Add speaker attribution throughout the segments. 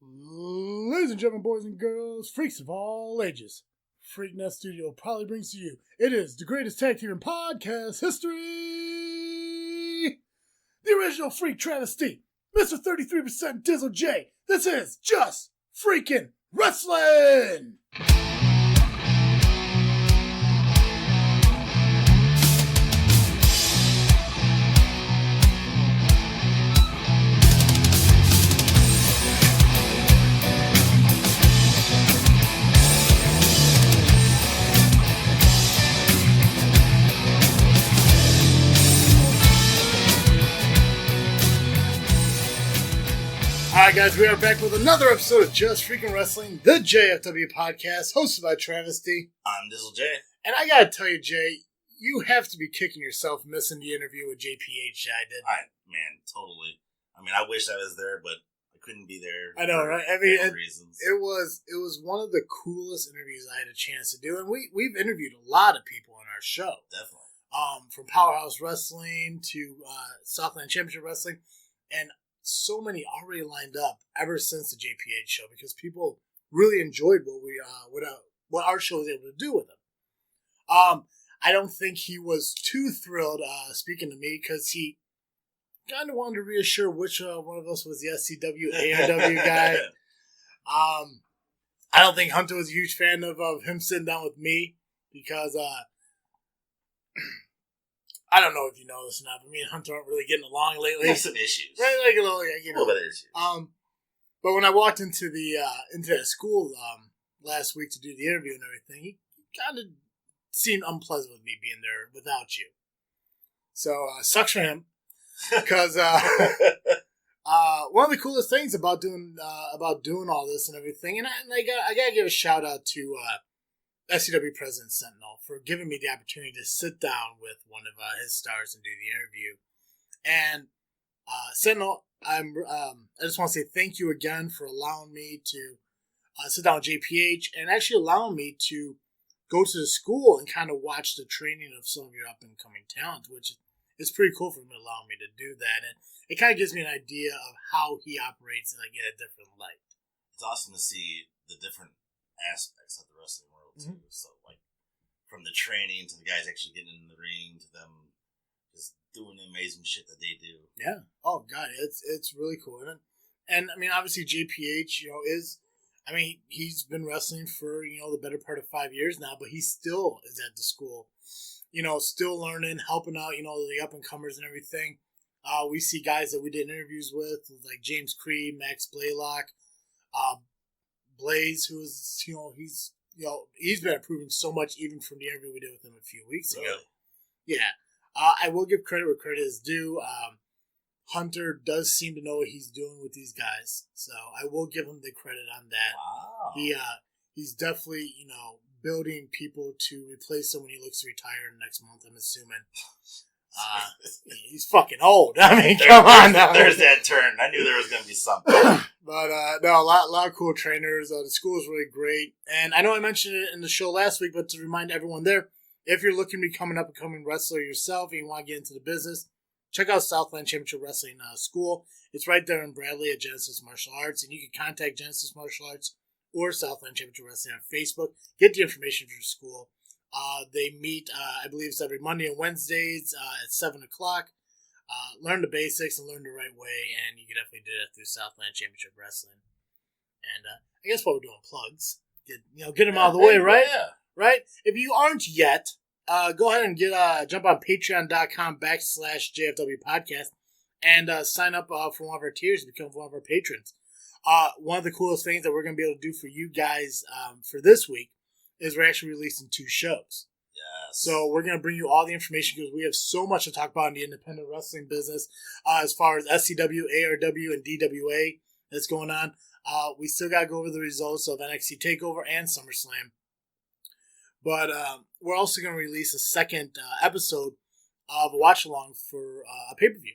Speaker 1: Ladies and gentlemen, boys and girls, freaks of all ages, Freaknet Studio proudly brings to you, it is the greatest tag team in podcast history! The original Freak Travesty, Mr. 33% Dizzle J. This is Just Freaking Wrestling! Alright guys, we are back with another episode of Just Freaking Wrestling, the JFW podcast, hosted by Travesty.
Speaker 2: I'm Dizzle J.
Speaker 1: And I gotta tell you, Jay, you have to be kicking yourself missing the interview with JPH that I did.
Speaker 2: Man, totally. I mean, I wish I was there, but I couldn't be there.
Speaker 1: I know, right? I mean,
Speaker 2: reasons.
Speaker 1: It was one of the coolest interviews I had a chance to do, and we've interviewed a lot of people on our show.
Speaker 2: Definitely.
Speaker 1: From Powerhouse Wrestling to Southland Championship Wrestling, and so many already lined up ever since the JPH show because people really enjoyed what our show was able to do with them. I don't think he was too thrilled speaking to me because he kind of wanted to reassure which one of us was the SCW ARW guy. I don't think Hunter was a huge fan of him sitting down with me because I don't know if you know this or not, but me and Hunter aren't really getting along lately.
Speaker 2: There's some issues.
Speaker 1: Right, like a little bit of
Speaker 2: issues.
Speaker 1: But when I walked into that school last week to do the interview and everything, he kind of seemed unpleasant with me being there without you. So sucks for him, because one of the coolest things about doing all this and everything, and I gotta give a shout out to SCW President Sentinel for giving me the opportunity to sit down with one of his stars and do the interview. And Sentinel, I just want to say thank you again for allowing me to sit down with JPH and actually allowing me to go to the school and kind of watch the training of some of your up and coming talent, which is pretty cool for him to allow me to do that. And it kind of gives me an idea of how he operates in a different light.
Speaker 2: It's awesome to see the different aspects of the wrestling world too. Mm-hmm. So like from the training to the guys actually getting in the ring to them just doing the amazing shit that they do.
Speaker 1: Yeah. Oh god, it's really cool. And I mean obviously JPH, he's been wrestling for, the better part of 5 years now, but he still is at the school. Still learning, helping out, the up and comers and everything. We see guys that we did interviews with like James Creed, Max Blaylock, Blaze, who is, he's been improving so much even from the interview we did with him a few weeks ago.
Speaker 2: Really?
Speaker 1: Yeah. I will give credit where credit is due. Hunter does seem to know what he's doing with these guys, so I will give him the credit on that.
Speaker 2: Wow.
Speaker 1: He's definitely, building people to replace him when he looks to retire next month, I'm assuming. He's fucking old. I mean, come on now.
Speaker 2: There's that turn. I knew there was going to be something.
Speaker 1: But, no, a lot of cool trainers. The school is really great. And I know I mentioned it in the show last week, but to remind everyone there, if you're looking to become an up-and-coming wrestler yourself and you want to get into the business, check out Southland Championship Wrestling School. It's right there in Bradley at Genesis Martial Arts. And you can contact Genesis Martial Arts or Southland Championship Wrestling on Facebook. Get the information for the school. They meet, I believe it's every Monday and Wednesdays at 7 o'clock. Learn the basics and learn the right way, and you can definitely do that through Southland Championship Wrestling. And I guess while we're doing plugs, get them out of the way, right?
Speaker 2: Yeah.
Speaker 1: Right? If you aren't yet, go ahead and jump on patreon.com/JFW podcast and sign up for one of our tiers to become one of our patrons. One of the coolest things that we're going to be able to do for you guys for this week is we're actually releasing 2 shows.
Speaker 2: Yes.
Speaker 1: So we're going to bring you all the information because we have so much to talk about in the independent wrestling business as far as SCW, ARW, and DWA that's going on. We still got to go over the results of NXT TakeOver and Summerslam. But we're also going to release a second episode of a watch-along for a pay-per-view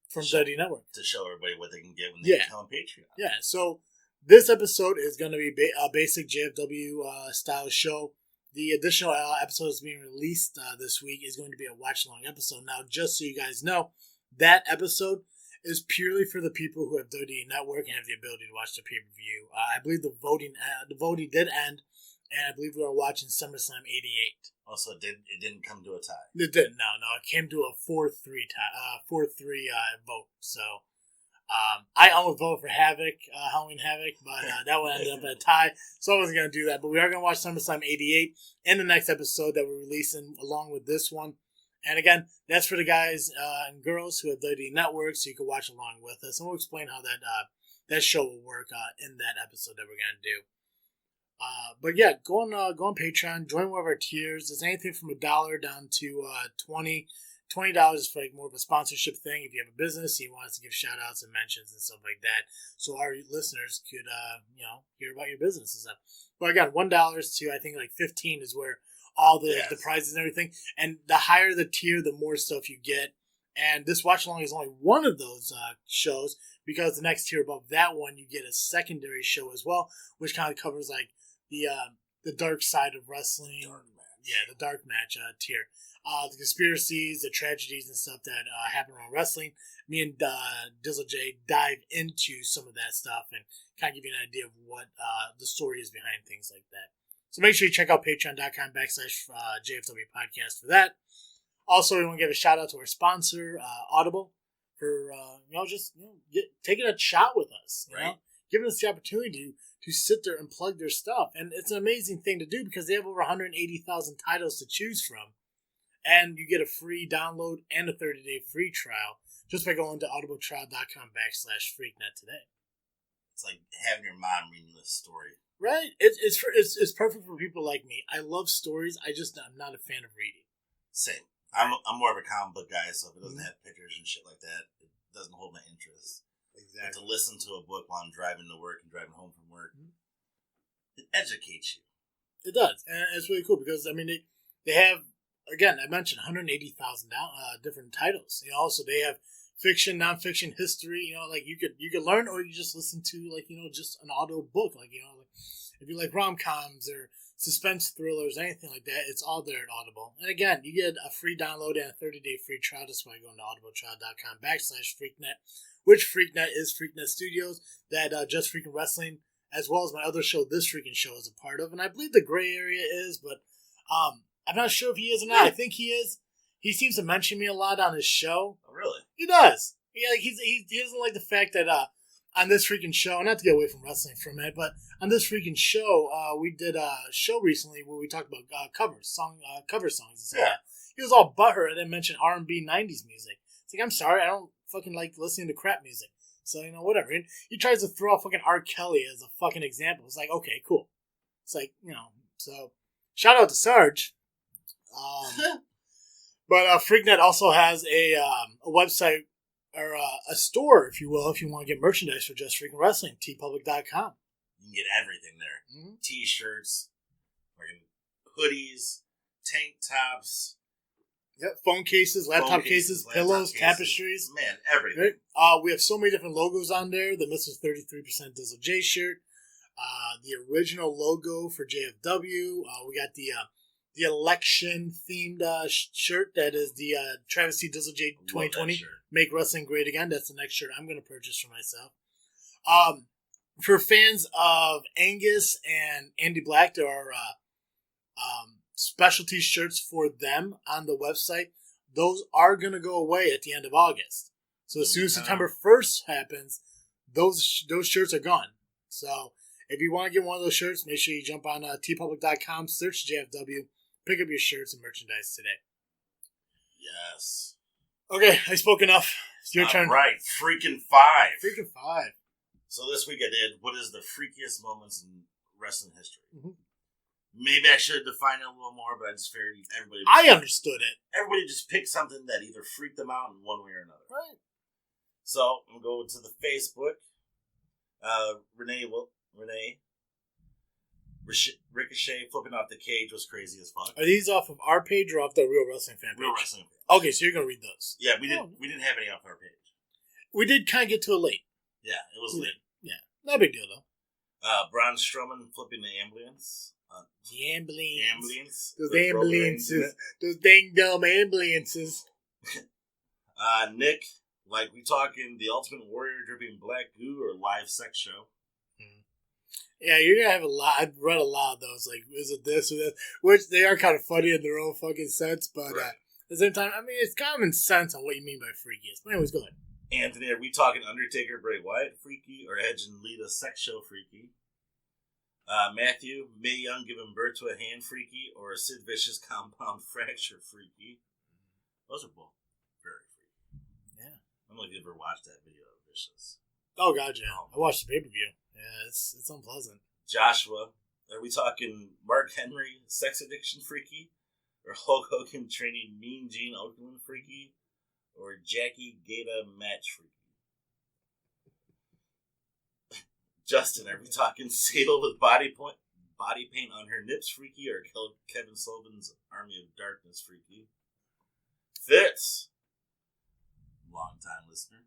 Speaker 1: from WWE Network.
Speaker 2: To show everybody what they can get when they come on Patreon.
Speaker 1: Yeah, so this episode is going to be a basic JFW style show. The additional episode that's being released this week is going to be a watch-along episode. Now, just so you guys know, that episode is purely for the people who have WWE Network and have the ability to watch the pay-per-view. I believe the voting did end, and I believe we were watching SummerSlam '88.
Speaker 2: Also, it didn't come to a tie.
Speaker 1: It didn't. No. It came to a 4-3 vote. So I almost voted for Halloween Havoc, but that one ended up at a tie. So I wasn't going to do that. But we are going to watch SummerSlam '88 in the next episode that we're releasing along with this one. And again, that's for the guys and girls who have WWE Network, so you can watch along with us. And we'll explain how that show will work in that episode that we're going to do. But yeah, go on Patreon, join one of our tiers. It's anything from $1 down to $20. $20 is for like more of a sponsorship thing. If you have a business, you want us to give shout outs and mentions and stuff like that, so our listeners could hear about your business and stuff. But again, $1 to I think like 15 is where all the prizes and everything. And the higher the tier, the more stuff you get. And this watch along is only one of those shows, because the next tier above that one, you get a secondary show as well, which kind of covers like the dark side of wrestling. The dark match tier. The conspiracies, the tragedies and stuff that happen around wrestling. Me and Dizzle J dive into some of that stuff and kind of give you an idea of what the story is behind things like that. So make sure you check out patreon.com/JFW podcast for that. Also, we want to give a shout out to our sponsor, Audible, for taking a shot with us, giving us the opportunity to sit there and plug their stuff. And it's an amazing thing to do because they have over 180,000 titles to choose from. And you get a free download and a 30-day free trial just by going to audibletrial.com/freaknet today.
Speaker 2: It's like having your mom reading this story.
Speaker 1: Right? It's perfect for people like me. I love stories. I'm not a fan of reading.
Speaker 2: Same. I'm more of a comic book guy, so if it doesn't have pictures and shit like that, it doesn't hold my interest. Exactly. But to listen to a book while I'm driving to work and driving home from work, it educates you.
Speaker 1: It does. And it's really cool because, I mean, they have, again, I mentioned 180,000 different titles. So they have fiction, nonfiction, history. Like you could learn, or you just listen to just an audio book. Like if you like rom-coms or suspense thrillers, anything like that, it's all there at Audible. And again, you get a free download and a 30-day free trial just by going to audibletrial.com/freaknet, which Freaknet is Freaknet Studios that Just Freaking Wrestling, as well as my other show, This Freaking Show, is a part of. And I believe the gray area is, but I'm not sure if he is or not. I think he is. He seems to mention me a lot on his show.
Speaker 2: Oh, really?
Speaker 1: He does. He doesn't like the fact that on This Freaking Show, not to get away from wrestling for a minute, but on This Freaking Show, we did a show recently where we talked about cover songs and stuff. Yeah. He was all butthurt and then mentioned R&B 90s music. It's like, I'm sorry, I don't fucking like listening to crap music. So, whatever. And he tries to throw out fucking R. Kelly as a fucking example. It's like, okay, cool. It's like, so shout out to Sarge. But Freaknet also has a website, or a store, if you will, if you want to get merchandise for Just Freaking Wrestling, tpublic.com.
Speaker 2: You can get everything there. Mm-hmm. T-shirts, hoodies, tank tops.
Speaker 1: Yep, phone cases, laptop cases, pillows, tapestries.
Speaker 2: Man, everything. Right?
Speaker 1: We have so many different logos on there. The Mr. 33% Dizzle J shirt. The original logo for JFW. We got the election-themed shirt that is the Travis C. Dizzle J 2020. Make Wrestling Great Again. That's the next shirt I'm going to purchase for myself. For fans of Angus and Andy Black, there are specialty shirts for them on the website. Those are going to go away at the end of August. So as soon as September 1st happens, those shirts are gone. So if you want to get one of those shirts, make sure you jump on tpublic.com, search JFW, pick up your shirts and merchandise today.
Speaker 2: Yes.
Speaker 1: Okay, I spoke enough. It's your turn.
Speaker 2: Right, freaking 5.
Speaker 1: Freaking 5.
Speaker 2: So this week I did, what is the freakiest moments in wrestling history? Mm-hmm. Maybe I should define it a little more, but I just figured everybody...
Speaker 1: I understood it.
Speaker 2: Everybody just picked something that either freaked them out in one way or another.
Speaker 1: Right.
Speaker 2: So, I'm going to the Facebook. Renee Ricochet flipping off the cage was crazy as fuck.
Speaker 1: Are these off of our page or off the Real Wrestling fan page?
Speaker 2: Real Wrestling page.
Speaker 1: Okay, so you're going to read those.
Speaker 2: Yeah, we didn't have any off our page.
Speaker 1: We did kind of get to it late.
Speaker 2: Yeah, it was late.
Speaker 1: Yeah, no big deal though.
Speaker 2: Braun Strowman flipping the ambulance.
Speaker 1: The ambulance.
Speaker 2: Those
Speaker 1: ambulances. Those dang dumb ambulances.
Speaker 2: Nick Like, we talking the Ultimate Warrior dripping black goo or live sex show?
Speaker 1: Yeah, you're gonna have a lot. I've read a lot of those. Like, is it this or that? Which they are kind of funny in their own fucking sense, but
Speaker 2: right.
Speaker 1: at the same time, I mean, it's common sense on what you mean by freakiest. But anyways, go ahead.
Speaker 2: Anthony, are we talking Undertaker, Bray Wyatt freaky or Edge and Lita sex show freaky? Matthew, Mae Young giving birth to a hand freaky or Sid Vicious compound fracture freaky? Those are both very freaky. Yeah. I don't know if you ever watched that video of Vicious.
Speaker 1: Oh, God, yeah. I watched the pay-per-view. Yeah, it's unpleasant.
Speaker 2: Joshua, are we talking Mark Henry sex addiction freaky or Hulk Hogan training Mean Gene Okerlund freaky or Jackie Gata match freaky? Justin, are we talking Sable with body paint on her nips freaky or Kevin Sullivan's Army of Darkness freaky? Fitz, long time listener.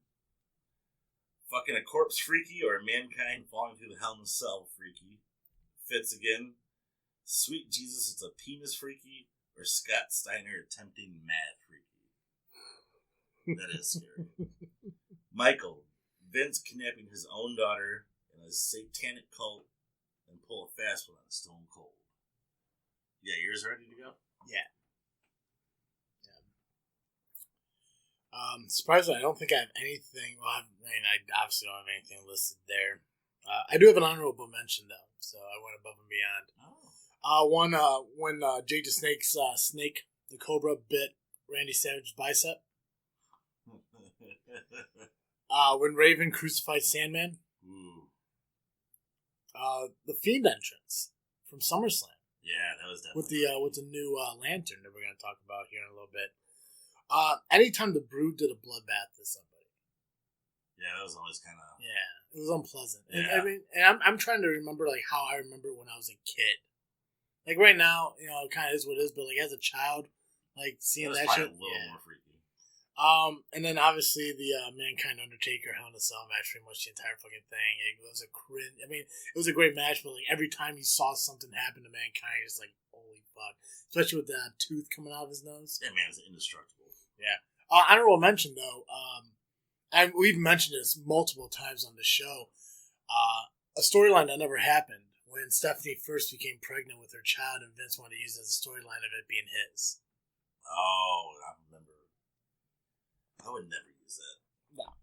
Speaker 2: Fucking a corpse freaky or Mankind falling through the Hell in a Cell freaky? Fitz again. Sweet Jesus, it's a penis freaky or Scott Steiner attempting mad freaky? That is scary. Michael, Vince kidnapping his own daughter in a satanic cult and pull a fast one on Stone Cold. Yeah, yours ready to go?
Speaker 1: Yeah. Surprisingly, I don't think I have anything. Well, I obviously don't have anything listed there. I do have an honorable mention though, so I went above and beyond. When Jake the Snake's Snake the Cobra bit Randy Savage's bicep. When Raven crucified Sandman.
Speaker 2: Ooh.
Speaker 1: The Fiend entrance from SummerSlam.
Speaker 2: Yeah, that was definitely
Speaker 1: with the new lantern that we're going to talk about here in a little bit. Anytime the Brood did a bloodbath to somebody.
Speaker 2: Yeah, that was always kind of...
Speaker 1: Yeah, it was unpleasant. And,
Speaker 2: yeah.
Speaker 1: I mean, and I'm trying to remember like how I remember when I was a kid. Like right now, you know, it kind of is what it is, but like as a child, like seeing that shit,
Speaker 2: a little more freaky.
Speaker 1: And then obviously the Mankind Undertaker Hell in a Cell match, pretty much the entire fucking thing. It was a cringe. I mean, it was a great match, but like every time you saw something happen to Mankind, it's like holy fuck. Especially with that tooth coming out of his nose.
Speaker 2: That man is indestructible.
Speaker 1: Yeah. Honorable mention though, and we've mentioned this multiple times on the show. A storyline that never happened when Stephanie first became pregnant with her child, and Vince wanted to use it as a storyline of it being his.
Speaker 2: Oh, I remember. I would never use that.
Speaker 1: No.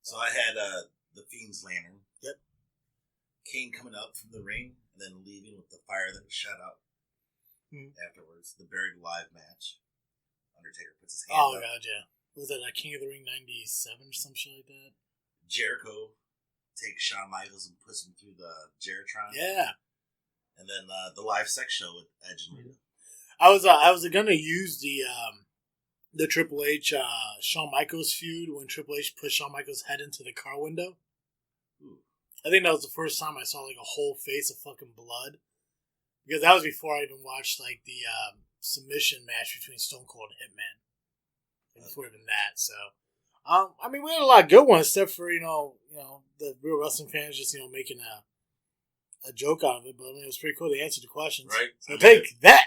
Speaker 2: So I had the Fiend's lantern.
Speaker 1: Yep.
Speaker 2: Kane coming up from the ring and then leaving with the fire that was shut out. Afterwards, the Buried Alive match. Undertaker puts his hand up.
Speaker 1: Oh, God, yeah. Was that King of the Ring 97 or some shit like that?
Speaker 2: Jericho takes Shawn Michaels and puts him through the Jeritron.
Speaker 1: Yeah.
Speaker 2: And then the live sex show with Edge and Lita.
Speaker 1: I was gonna use the Triple H Shawn Michaels feud when Triple H pushed Shawn Michaels' head into the car window.
Speaker 2: Ooh.
Speaker 1: I think that was the first time I saw like a whole face of fucking blood. Because that was before I even watched like the submission match between Stone Cold and Hitman. Before even that, so I mean we had a lot of good ones, except for you know the real wrestling fans just making a joke out of it. But I mean it was pretty cool. They answered the questions,
Speaker 2: right?
Speaker 1: So take that.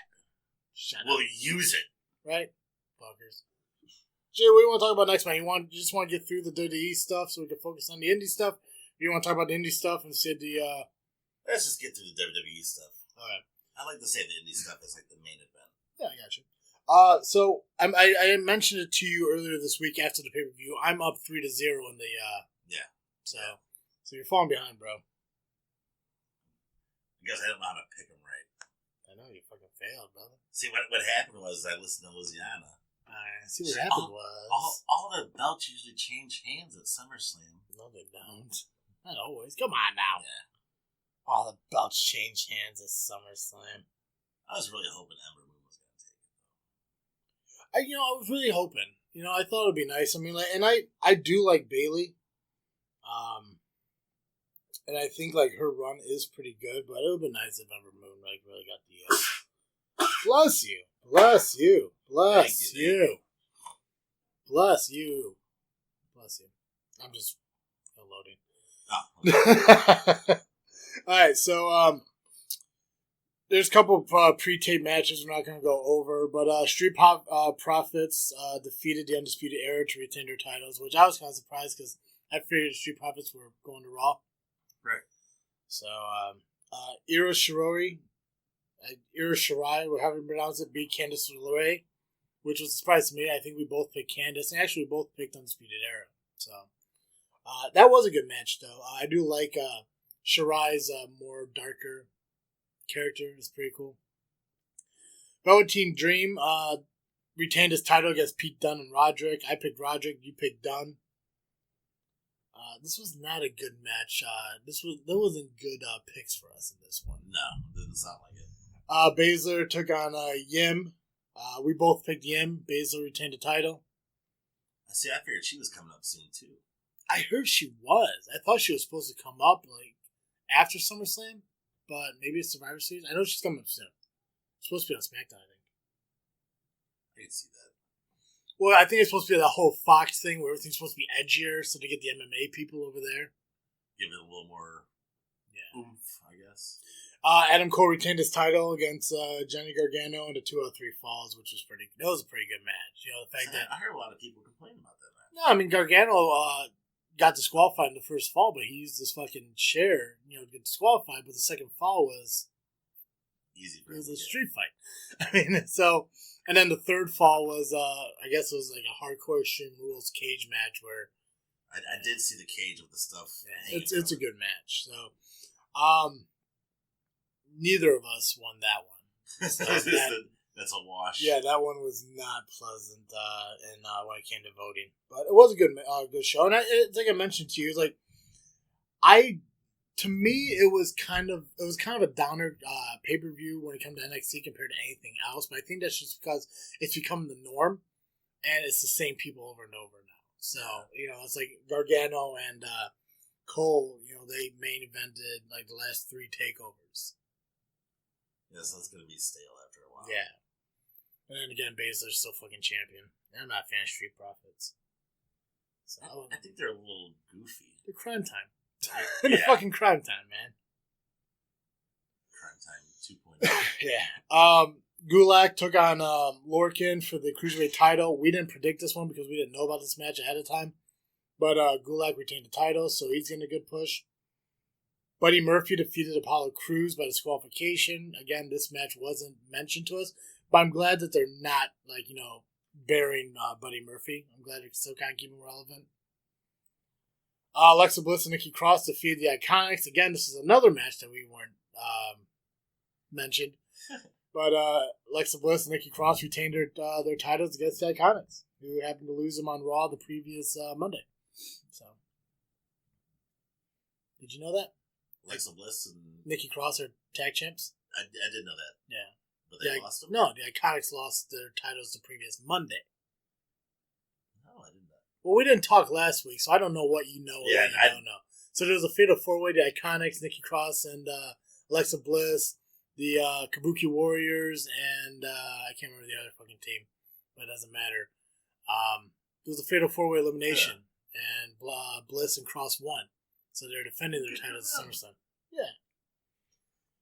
Speaker 2: We'll use it,
Speaker 1: right, fuckers. Jay, what do you want to talk about next, man? You just want to get through the WWE stuff so we can focus on the indie stuff? Or you want to talk about the indie stuff and say the?
Speaker 2: Let's just get through the WWE stuff.
Speaker 1: All right.
Speaker 2: I like to say the indie stuff is like the main event.
Speaker 1: Yeah, I got you. So I mentioned it to you earlier this week after the pay-per-view. I'm up 3-0 in the
Speaker 2: yeah.
Speaker 1: So you're falling behind, bro.
Speaker 2: Because I don't know how to pick them right.
Speaker 1: I know you fucking failed, brother.
Speaker 2: See what happened was I listened to Louisiana.
Speaker 1: See what happened was
Speaker 2: all the belts usually change hands at SummerSlam.
Speaker 1: No, they don't. Not always. Come on now.
Speaker 2: Yeah.
Speaker 1: All the belts change hands at SummerSlam.
Speaker 2: I was really hoping Ember Moon was going to take it,
Speaker 1: I
Speaker 2: though.
Speaker 1: was really hoping. I thought it'd be nice. I mean, like, and I do like Bayley. And I think like her run is pretty good, but it would be nice if Ember Moon like really got the. Bless you, bless you, bless you, bless you, bless you. I'm just loading.
Speaker 2: Oh.
Speaker 1: All right, so There's a couple of pre-tape matches we're not going to go over, but Street Profits defeated the Undisputed Era to retain their titles, which I was kind of surprised because I figured Street Profits were going to Raw.
Speaker 2: Right.
Speaker 1: So, Ira Shirai, or however you pronounce it, beat Candice LeRae, which was a surprise to me. I think we both picked Candice, and actually we both picked Undisputed Era. So, that was a good match, though. I do like Shirai's more darker character. It's pretty cool. Velveteen Dream retained his title against Pete Dunne and Roderick. I picked Roderick. You picked Dunne. This was not a good match. There wasn't good picks for us in this one.
Speaker 2: No, didn't sound like it.
Speaker 1: Baszler took on Yim. We both picked Yim. Baszler retained the title.
Speaker 2: See, I figured she was coming up soon too.
Speaker 1: I heard she was. I thought she was supposed to come up like after SummerSlam, but maybe it's Survivor Series. I know she's coming up soon. She's supposed to be on SmackDown, I think.
Speaker 2: I can see that.
Speaker 1: Well, I think it's supposed to be that whole Fox thing where everything's supposed to be edgier, so to get the MMA people over there.
Speaker 2: Give it a little more oomph, I guess.
Speaker 1: Adam Cole retained his title against Johnny Gargano in the 203 Falls, which was that was a pretty good match. You know, the fact that
Speaker 2: I heard a lot of people complain about that match.
Speaker 1: No, I mean Gargano got disqualified in the first fall, but he used his fucking chair, to get disqualified. But the second fall was
Speaker 2: easy.
Speaker 1: It was a street fight. I mean, so. And then the third fall was, I guess it was like a hardcore Extreme Rules cage match where...
Speaker 2: I did see the cage with the stuff.
Speaker 1: Yeah, it's a good match. So, neither of us won that one. So
Speaker 2: that's a wash.
Speaker 1: Yeah, that one was not pleasant when it came to voting. But it was a good show. And it's like I mentioned to you, to me, it was kind of a downer pay-per-view when it comes to NXT compared to anything else. But I think that's just because it's become the norm, and it's the same people over and over now. So it's like Gargano and Cole. They main evented like the last 3 takeovers.
Speaker 2: Yeah, so it's gonna be stale after a while.
Speaker 1: Yeah, and then again, Baszler's still fucking champion. I'm not a fan of Street Profits. So
Speaker 2: I think they're a little goofy.
Speaker 1: They're crime time. The fucking crime time, man.
Speaker 2: Crime time 2.0.
Speaker 1: Yeah. Gulak took on Lorcan for the Cruiserweight title. We didn't predict this one because we didn't know about this match ahead of time. But Gulak retained the title, so he's getting a good push. Buddy Murphy defeated Apollo Crews by disqualification. Again, this match wasn't mentioned to us, but I'm glad that they're not, burying Buddy Murphy. I'm glad they're still kind of keeping him relevant. Alexa Bliss and Nikki Cross defeated the Iconics. Again, this is another match that we weren't mentioned. But Alexa Bliss and Nikki Cross retained their titles against the Iconics, who happened to lose them on Raw the previous Monday. So, did you know that?
Speaker 2: Alexa Bliss and
Speaker 1: Nikki Cross are tag champs?
Speaker 2: I didn't know that.
Speaker 1: Yeah.
Speaker 2: But they lost them?
Speaker 1: No, the Iconics lost their titles the previous Monday.
Speaker 2: No, I didn't know.
Speaker 1: Well, we didn't talk last week, so I don't know what you know or what you don't know. So there was a fatal 4-way, the Iconics, Nikki Cross, and Alexa Bliss, the Kabuki Warriors, and I can't remember the other fucking team, but it doesn't matter. There was a fatal 4-way elimination, and Bliss and Cross won. So they're defending their titles at SummerSlam. Yeah.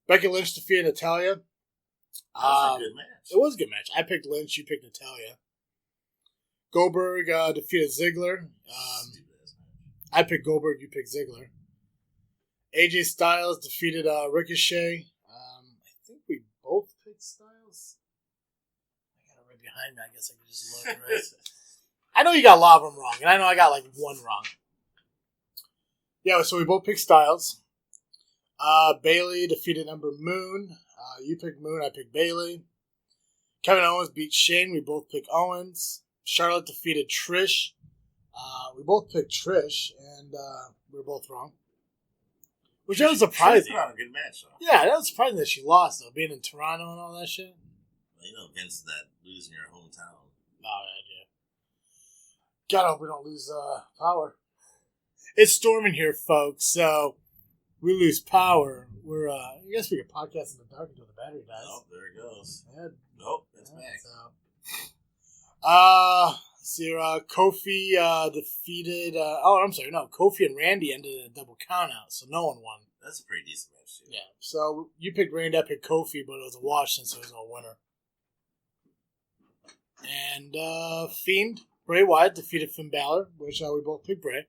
Speaker 1: Becky Lynch defeated Natalya.
Speaker 2: That was a good match.
Speaker 1: It was a good match. I picked Lynch, you picked Natalya. Goldberg defeated Ziggler. I picked Goldberg, you picked Ziggler. AJ Styles defeated Ricochet. I think we both picked Styles. I got it right behind me. I guess I could just look, right? I know you got a lot of them wrong, and I know I got one wrong. Yeah, so we both picked Styles. Bayley defeated Ember Moon. You picked Moon, I picked Bayley. Kevin Owens beat Shane. We both picked Owens. Charlotte defeated Trish. We both picked Trish, and we were both wrong. Which was surprising.
Speaker 2: She put on a good match, though.
Speaker 1: Yeah, that was surprising that she lost, though, being in Toronto and all that shit.
Speaker 2: Well, Vince, that losing your hometown.
Speaker 1: Oh, yeah. God, I hope we don't lose power. It's storming here, folks, so we lose power. I guess we could podcast in the dark until the battery dies.
Speaker 2: Oh, there it goes.
Speaker 1: Yeah.
Speaker 2: Nope, it's back.
Speaker 1: Kofi defeated... I'm sorry, no. Kofi and Randy ended in a double countout, so no one won.
Speaker 2: That's a pretty decent match, too.
Speaker 1: Yeah, So you picked Randy, I picked Kofi, but it was a wash since there was no winner. And Fiend, Bray Wyatt defeated Finn Balor, which we both picked Bray.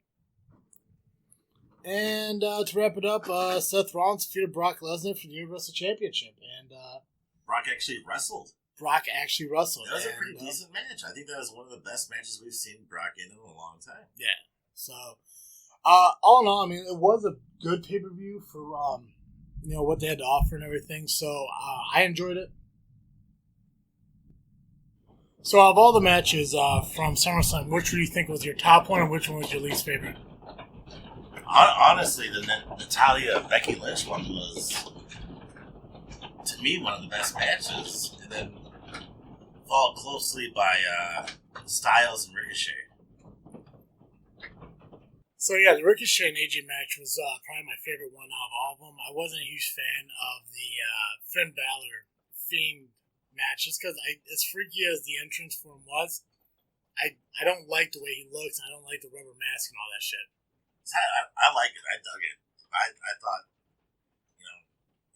Speaker 1: And to wrap it up, Seth Rollins defeated Brock Lesnar for the Universal Championship. And
Speaker 2: Brock actually wrestled.
Speaker 1: That was
Speaker 2: a pretty decent match. I think that was one of the best matches we've seen Brock in a long time.
Speaker 1: Yeah. So, all in all, I mean, it was a good pay-per-view for, what they had to offer and everything. So, I enjoyed it. So, of all the matches from SummerSlam, which do you think was your top one and which one was your least favorite?
Speaker 2: Honestly, the Natalya Becky Lynch one was, to me, one of the best matches. And then followed closely by Styles and Ricochet.
Speaker 1: So, yeah, the Ricochet and AJ match was probably my favorite one out of all of them. I wasn't a huge fan of the Finn Balor Fiend match just because, as freaky as the entrance for him was, I don't like the way he looks. I don't like the rubber mask and all that shit.
Speaker 2: I like it. I dug it. I thought,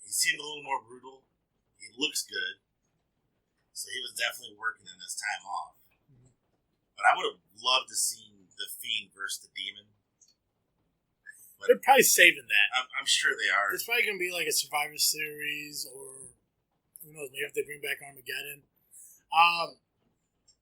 Speaker 2: he seemed a little more brutal. He looks good. So he was definitely working in his time off. Mm-hmm. But I would have loved to see the Fiend versus the Demon. But
Speaker 1: they're probably saving that.
Speaker 2: I'm sure they are.
Speaker 1: It's probably going to be like a Survivor Series or, who knows, maybe if they bring back Armageddon.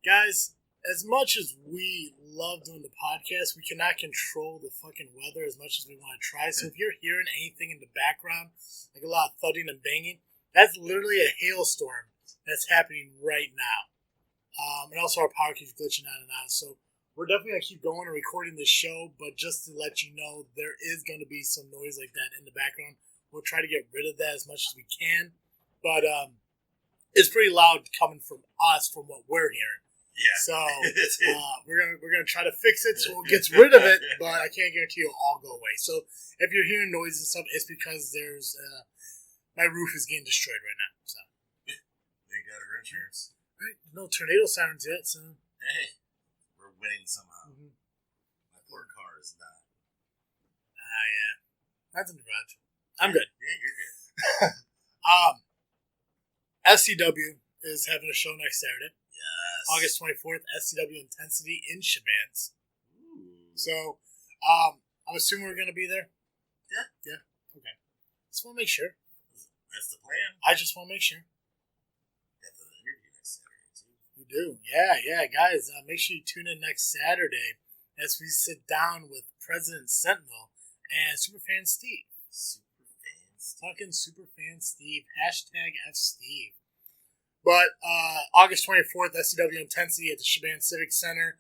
Speaker 1: Guys, as much as we love doing the podcast, we cannot control the fucking weather as much as we want to try. So if you're hearing anything in the background, like a lot of thudding and banging, that's literally a hailstorm that's happening right now. And also our power keeps glitching out and out. So we're definitely going to keep going and recording this show, but just to let you know, there is going to be some noise like that in the background. We'll try to get rid of that as much as we can. But it's pretty loud coming from us from what we're hearing.
Speaker 2: Yeah.
Speaker 1: So we're gonna try to fix it so it gets rid of it, but I can't guarantee it'll all go away. So if you're hearing noise and stuff, it's because there's my roof is getting destroyed right now. So
Speaker 2: they got our insurance.
Speaker 1: Right? No tornado sirens yet. So
Speaker 2: hey, we're winning somehow. Mm-hmm. My poor car is not.
Speaker 1: Yeah, that's in the garage. I'm good.
Speaker 2: Yeah, you're good.
Speaker 1: SCW is having a show next Saturday.
Speaker 2: Yes.
Speaker 1: August 24th, SCW Intensity in Shabans. So, I'm assuming we're going to be there? Yeah. Okay. Just want to make sure.
Speaker 2: That's the plan.
Speaker 1: I just want to make sure.
Speaker 2: Got the interview next Saturday, too.
Speaker 1: We do. Yeah, guys. Make sure you tune in next Saturday as we sit down with President Sentinel and Superfan Steve. Talking Superfan Steve. #FSteve. But August 24th, SCW Intensity at the Shaban Civic Center.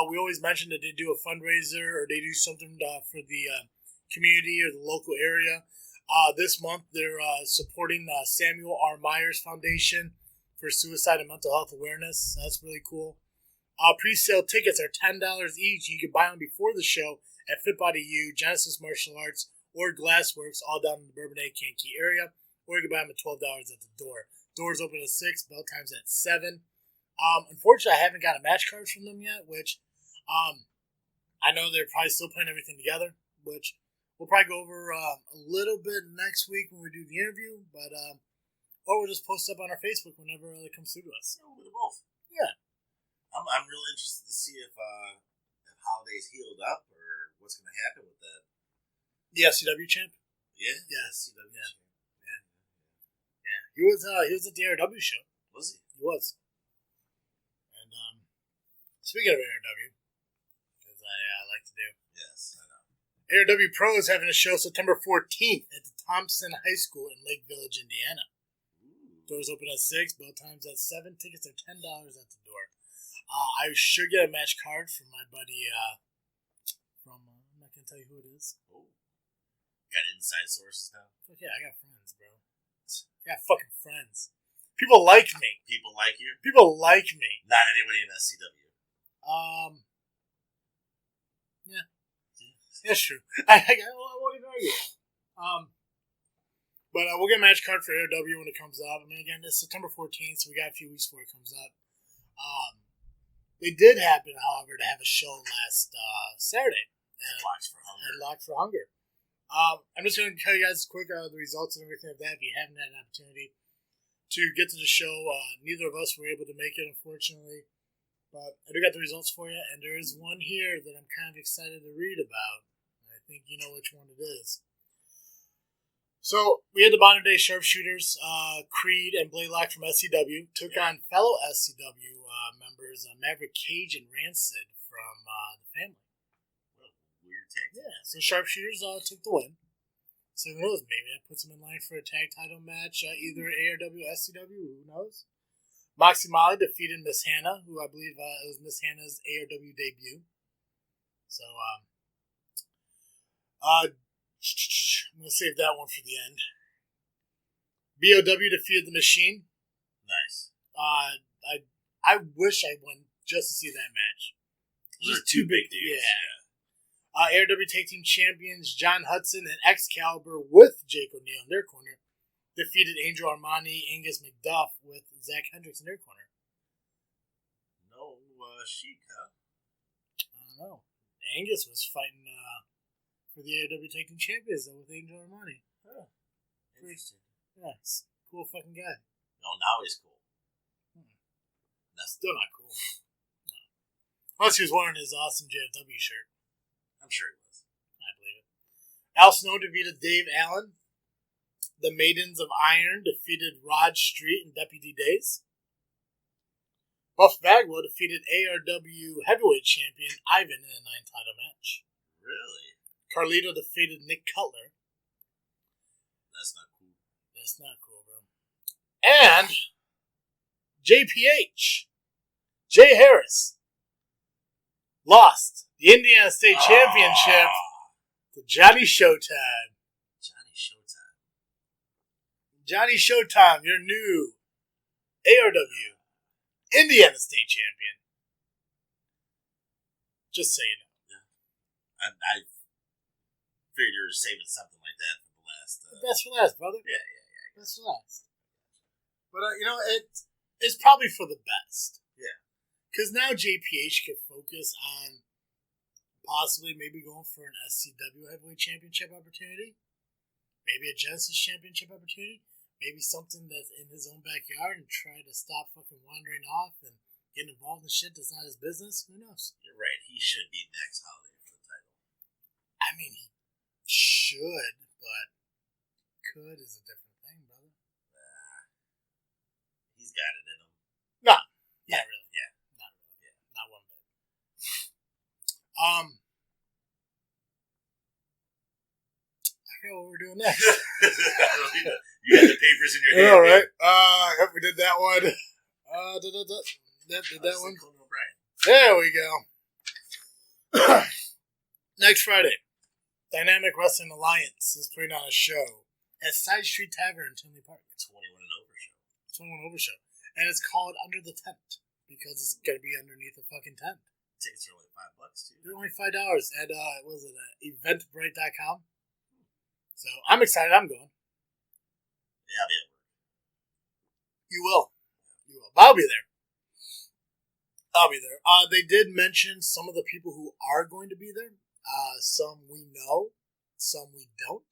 Speaker 1: We always mention that they do a fundraiser or they do something for the community or the local area. This month, they're supporting Samuel R. Myers Foundation for suicide and mental health awareness. That's really cool. Pre-sale tickets are $10 each. You can buy them before the show at Fit Body U, Genesis Martial Arts, or Glassworks, all down in the Bourbonnais, Kankakee area. Or you can buy them at $12 at the door. Doors open at 6, bell time's at 7. Unfortunately, I haven't got a match card from them yet, which I know they're probably still putting everything together, which we'll probably go over a little bit next week when we do the interview, but or we'll just post up on our Facebook whenever it comes through to us.
Speaker 2: Yeah, we'll do both.
Speaker 1: Yeah.
Speaker 2: I'm really interested to see if Holiday's healed up or what's going to happen with that.
Speaker 1: The SCW champ?
Speaker 2: Yeah.
Speaker 1: SCW champ. Yeah. He was at the ARW show.
Speaker 2: Was he?
Speaker 1: He was. And speaking of ARW, as I like to do.
Speaker 2: Yes, I know.
Speaker 1: ARWPro is having a show September 14th at the Thompson High School in Lake Village, Indiana. Ooh. Doors open at 6, bell time's at 7. Tickets are $10 at the door. I should get a match card from my buddy from, I'm not going to tell you who it is.
Speaker 2: Oh. Got inside sources now?
Speaker 1: Fuck yeah, I got friends, bro. I got fucking friends. People like me.
Speaker 2: People like you?
Speaker 1: People like me.
Speaker 2: Not anybody in SCW.
Speaker 1: Yeah. That's true. I won't even argue. But we'll get a match card for ARW when it comes up. I mean, again, it's September 14th, so we got a few weeks before it comes up. They did happen, however, to have a show last Saturday.
Speaker 2: Headlocks for Hunger.
Speaker 1: Headlock for Hunger. I'm just going to tell you guys quick the results and everything of that if you haven't had an opportunity to get to the show. Neither of us were able to make it, unfortunately. But I do got the results for you, and there is one here that I'm kind of excited to read about. I think you know which one it is. So, we had the modern day sharpshooters, Creed and Blaylock from SCW, took on fellow SCW members, Maverick Cage and Rancid from the family.
Speaker 2: What a weird tag.
Speaker 1: Yeah, so sharpshooters took the win. So who knows, maybe that puts them in line for a tag title match, either ARW or SCW, who knows? Moxie Molly defeated Miss Hannah, who I believe it was Miss Hannah's ARW debut. So, I'm going to save that one for the end. BOW defeated the Machine.
Speaker 2: Nice.
Speaker 1: I wish I won just to see that match.
Speaker 2: Those are two big dudes.
Speaker 1: Yeah. ARW Tag Team Champions John Hudson and Excalibur with Jake O'Neill in their corner defeated Angel Armani, Angus McDuff with Zach Hendricks in their corner.
Speaker 2: No Sheik, huh?
Speaker 1: I don't know. Angus was fighting for the ARW Tag Team Champions though, with Angel Armani.
Speaker 2: Huh. Interesting.
Speaker 1: Yeah, he's a cool fucking guy.
Speaker 2: No, now he's cool.
Speaker 1: That's still not cool. No. Unless he was wearing his awesome JFW shirt.
Speaker 2: I'm sure he was.
Speaker 1: I believe it. Al Snow defeated Dave Allen. The Maidens of Iron defeated Rod Street and Deputy Days. Buff Bagwell defeated ARW Heavyweight Champion Ivan in a 9-title match.
Speaker 2: Really?
Speaker 1: Carlito defeated Nick Cutler.
Speaker 2: That's not cool.
Speaker 1: That's not cool, bro. And JPH, Jay Harris, lost the Indiana State Championship to Johnny Showtime.
Speaker 2: Johnny Showtime.
Speaker 1: Johnny Showtime, your new ARW Indiana State Champion. Just so you know.
Speaker 2: Yeah. I figured you were saving something like that for the last.
Speaker 1: That's for last, brother.
Speaker 2: Yeah.
Speaker 1: That's for last. But, it's probably for the best.
Speaker 2: Yeah.
Speaker 1: Because now JPH can focus on possibly maybe going for an SCW Heavyweight Championship opportunity. Maybe a Genesis Championship opportunity. Maybe something that's in his own backyard and try to stop fucking wandering off and getting involved in shit that's not his business. Who knows?
Speaker 2: You're right. He should be next holiday for the title.
Speaker 1: I mean, he should, but could is a different thing, brother.
Speaker 2: He's got it in him.
Speaker 1: No.
Speaker 2: Yeah.
Speaker 1: Not really.
Speaker 2: Yeah.
Speaker 1: Not really. Yeah. Not one bit. I forgot what we're doing next.
Speaker 2: You got the papers in your hand.
Speaker 1: All right. Yep, we did that one. Did that one. There we go. Next Friday, Dynamic Wrestling Alliance is putting on a show at Side Street Tavern in Tinley Park.
Speaker 2: 21 and over show.
Speaker 1: 21 over show. And it's called Under the Tent because it's going to be underneath a fucking tent.
Speaker 2: Tickets are only $5 too.
Speaker 1: They're only $5 at eventbrite.com. So I'm excited. I'm going.
Speaker 2: Yeah, I'll be at work.
Speaker 1: You will. But I'll be there. They did mention some of the people who are going to be there. Some we know, some we don't.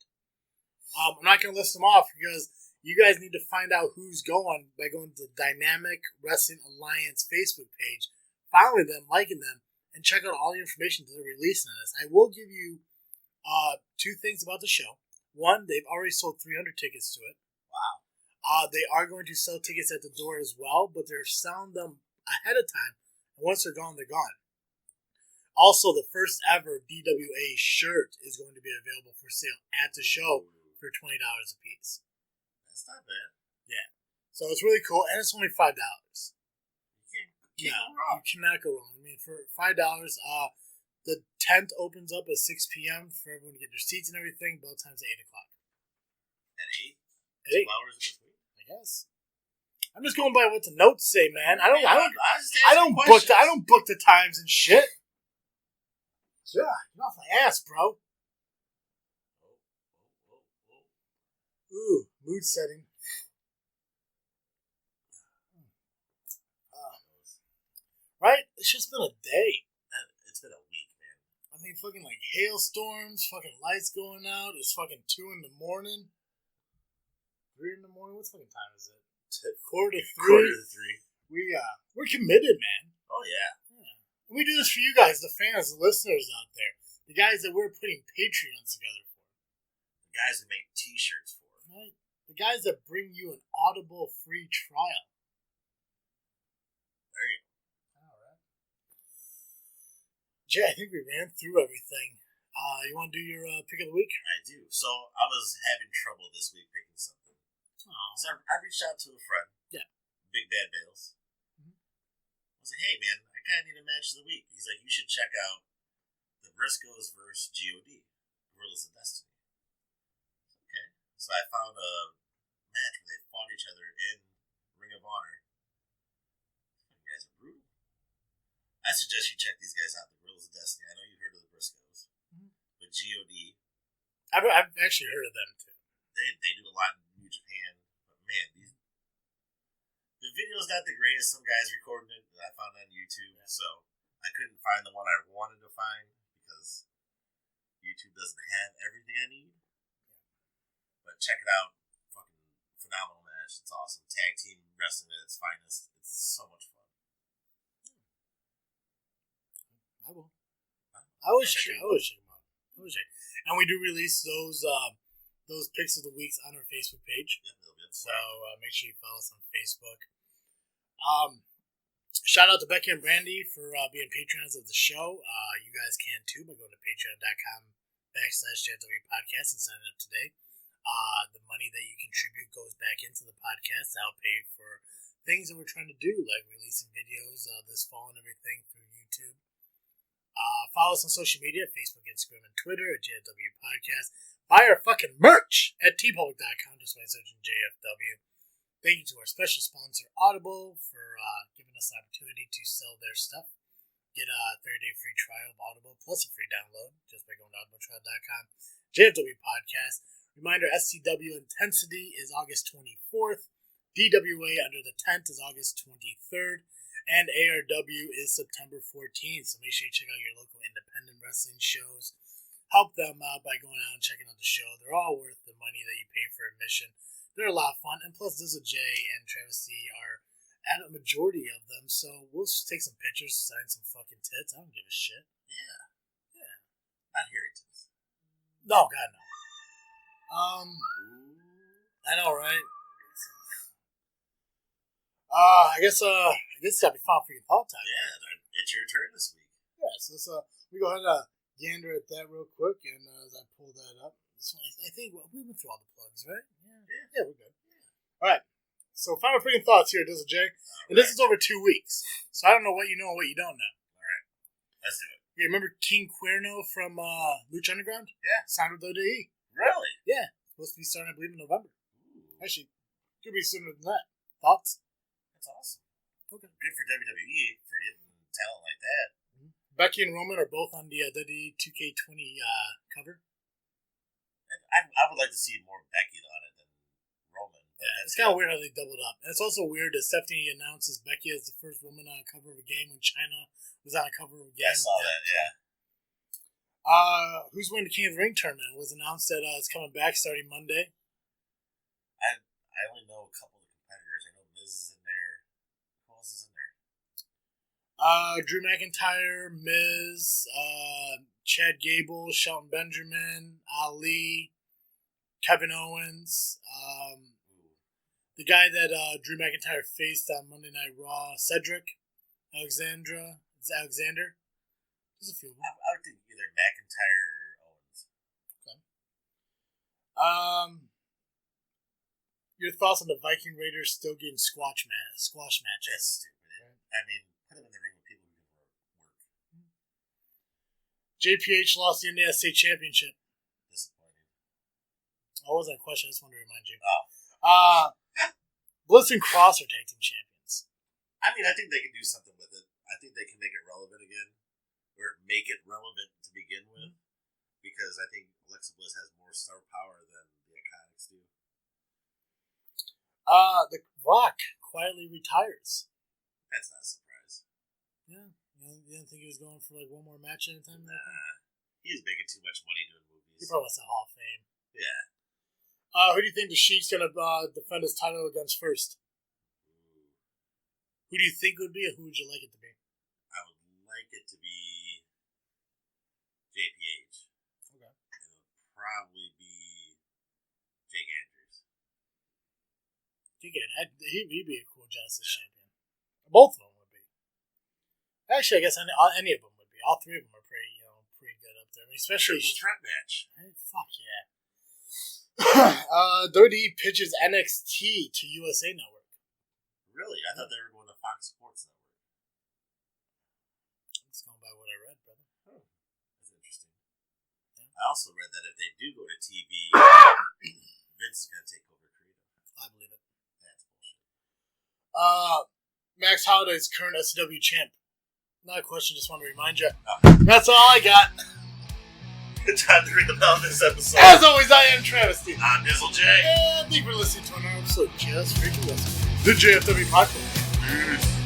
Speaker 1: I'm not going to list them off because you guys need to find out who's going by going to the Dynamic Wrestling Alliance Facebook page, following them, liking them, and check out all the information that they're releasing on this. I will give you two things about the show. One, they've already sold 300 tickets to it.
Speaker 2: Wow.
Speaker 1: They are going to sell tickets at the door as well, but they're selling them ahead of time. And once they're gone, they're gone. Also, the first ever DWA shirt is going to be available for sale at the show for $20 a piece.
Speaker 2: That's not bad.
Speaker 1: Yeah. So it's really cool, and it's only $5.
Speaker 2: You can't go wrong.
Speaker 1: You cannot go wrong. I mean, for $5, the tent opens up at 6 p.m. for everyone to get their seats and everything. Bell time's at 8 o'clock.
Speaker 2: At 8?
Speaker 1: At 8.
Speaker 2: 2 hours in between?
Speaker 1: I guess. I'm just going by what the notes say, man. I don't book the times and shit. Yeah, get off my ass, bro. Ooh, mood setting. Right? It's just been a day.
Speaker 2: It's been a week, man.
Speaker 1: I think fucking like hailstorms, fucking lights going out. It's fucking 2 in the morning. 3 in the morning? What fucking time is it? Quarter to 3. We're committed, man.
Speaker 2: Oh, yeah.
Speaker 1: And we do this for you guys, the fans, the listeners out there. The guys that we're putting Patreons together for.
Speaker 2: The guys that make t-shirts for.
Speaker 1: Right? The guys that bring you an Audible free trial.
Speaker 2: There you go.
Speaker 1: All right. Jay, I think we ran through everything. You want to do your pick of the week?
Speaker 2: I do. So I was having trouble this week picking something.
Speaker 1: Oh.
Speaker 2: So I reached out to a friend.
Speaker 1: Yeah.
Speaker 2: Big Bad Bales. Mm-hmm. I was like, hey, man, I kind of need a match of the week. He's like, you should check out the Briscoes versus G.O.D. Gorillas of Destiny. Okay. So I found a match where they fought each other in Ring of Honor. You guys are brutal. I suggest you check these guys out, the Gorillas of Destiny. I know you've heard of the Briscoes. Mm-hmm. But G.O.D.
Speaker 1: I've actually heard of them, too.
Speaker 2: They do a lot in New Japan. But, man, the video's not the greatest. Some guys recording it that I found on YouTube. Yeah. So I couldn't find the one I wanted to find because YouTube doesn't have everything I need. But check it out. Fucking phenomenal match. It's awesome. Tag team wrestling at its finest. It's so much fun.
Speaker 1: I will. I wish check them out. And we do release those picks of the weeks on our Facebook page.
Speaker 2: Yep,
Speaker 1: so make sure you follow us on Facebook. Shout out to Becky and Brandy for being patrons of the show. You guys can too by going to patreon.com/JW Podcast and signing up today. The money that you contribute goes back into the podcast to help pay for things that we're trying to do, like releasing videos this fall and everything through YouTube. Follow us on social media, Facebook, Instagram, and Twitter at JFW Podcast. Buy our fucking merch at tpublic.com just by searching JFW. Thank you to our special sponsor, Audible, for giving us an opportunity to sell their stuff. Get a 30-day free trial of Audible plus a free download just by going to audibletrial.com. JFW Podcast. Reminder, SCW Intensity is August 24th. DWA Under the Tent is August 23rd. And ARW is September 14th. So make sure you check out your local independent wrestling shows. Help them out by going out and checking out the show. They're all worth the money that you pay for admission. They're a lot of fun. And plus, Dizzle J and Travis C are at a majority of them. So we'll just take some pictures, sign some fucking tits. I don't give a shit.
Speaker 2: Yeah. Not hairy tits.
Speaker 1: No, God, no. I know, right? I guess it's gotta be fun for your thought time.
Speaker 2: Yeah, it's your turn this week.
Speaker 1: Yeah, so let's we go ahead and gander at that real quick, and as I pull that up, so I think we went through all the plugs, right? Yeah, we're good. Yeah. All right, so final freaking thoughts here, Dizzle J, and this is over 2 weeks, so I don't know what you know and what you don't know.
Speaker 2: All right, let's do it.
Speaker 1: Yeah, remember King Cuerno from Lucha Underground?
Speaker 2: Yeah,
Speaker 1: signed with WWE.
Speaker 2: Really?
Speaker 1: Yeah, supposed to be starting, I believe, in November. Ooh. Actually, could be sooner than that. Thoughts?
Speaker 2: That's awesome.
Speaker 1: Okay.
Speaker 2: Good for WWE for getting talent like that.
Speaker 1: Mm-hmm. Becky and Roman are both on the WWE 2K20 cover.
Speaker 2: I would like to see more Becky on it than Roman.
Speaker 1: Yeah, it's kind of weird how they doubled up. And it's also weird that Stephanie announces Becky as the first woman on a cover of a game when China was on a cover of a game.
Speaker 2: Yeah, I saw that, yeah.
Speaker 1: Who's winning the King of the Ring tournament? It was announced that it's coming back starting Monday.
Speaker 2: I only know a couple of competitors. I know Miz is in there. Who else is in there?
Speaker 1: Drew McIntyre, Miz, Chad Gable, Shelton Benjamin, Ali, Kevin Owens, the guy that Drew McIntyre faced on Monday Night Raw, Cedric Alexander. There's a few of them.
Speaker 2: I would think either McIntyre or Owens.
Speaker 1: Okay. Your thoughts on the Viking Raiders still getting squash matches?
Speaker 2: That's stupid. Right? I mean, put them in the ring with people who can work.
Speaker 1: JPH lost the Indiana State Championship.
Speaker 2: Disappointing.
Speaker 1: That wasn't a question. I just wanted to remind you.
Speaker 2: Oh.
Speaker 1: Bliss and Cross are tag team champions.
Speaker 2: I mean, I think they can do something with it. I think they can make it relevant again. Or make it relevant to begin with. Mm-hmm. Because I think Alexa Bliss has more star power than the Iconics do.
Speaker 1: The Rock quietly retires.
Speaker 2: That's not a surprise.
Speaker 1: Yeah. You didn't think he was going for like one more match anytime?
Speaker 2: Nah. He's making too much money doing movies.
Speaker 1: He probably wants the Hall of Fame.
Speaker 2: Yeah.
Speaker 1: Who do you think the Sheik's going to defend his title against first? Who do you think would be, or who would you like it to be?
Speaker 2: I would like it to be JPH.
Speaker 1: Okay.
Speaker 2: It would probably be Jake Andrews.
Speaker 1: He'd be a cool Genesis champion. Both of them would be. Actually, I guess any of them would be. All three of them are pretty good up there. I mean, especially
Speaker 2: triple threat match.
Speaker 1: Fuck yeah. WWE pitches NXT to USA Network.
Speaker 2: Really? I thought they were going to Fox Sports Network.
Speaker 1: It's going by what I read, brother.
Speaker 2: Oh, that's interesting. Yeah. I also read that if they do go to TV, Vince is going to take over creative.
Speaker 1: I believe it.
Speaker 2: That's bullshit.
Speaker 1: Max Holiday's current SCW champ. Not a question, just want to remind you.
Speaker 2: Oh.
Speaker 1: That's all I got.
Speaker 2: Good time to ring the bell this episode.
Speaker 1: As always, I am Travesty.
Speaker 2: I'm Dizzle J.
Speaker 1: And thank you for listening to another episode of Just Freaking Wrestling, the JFW Podcast.
Speaker 2: Peace.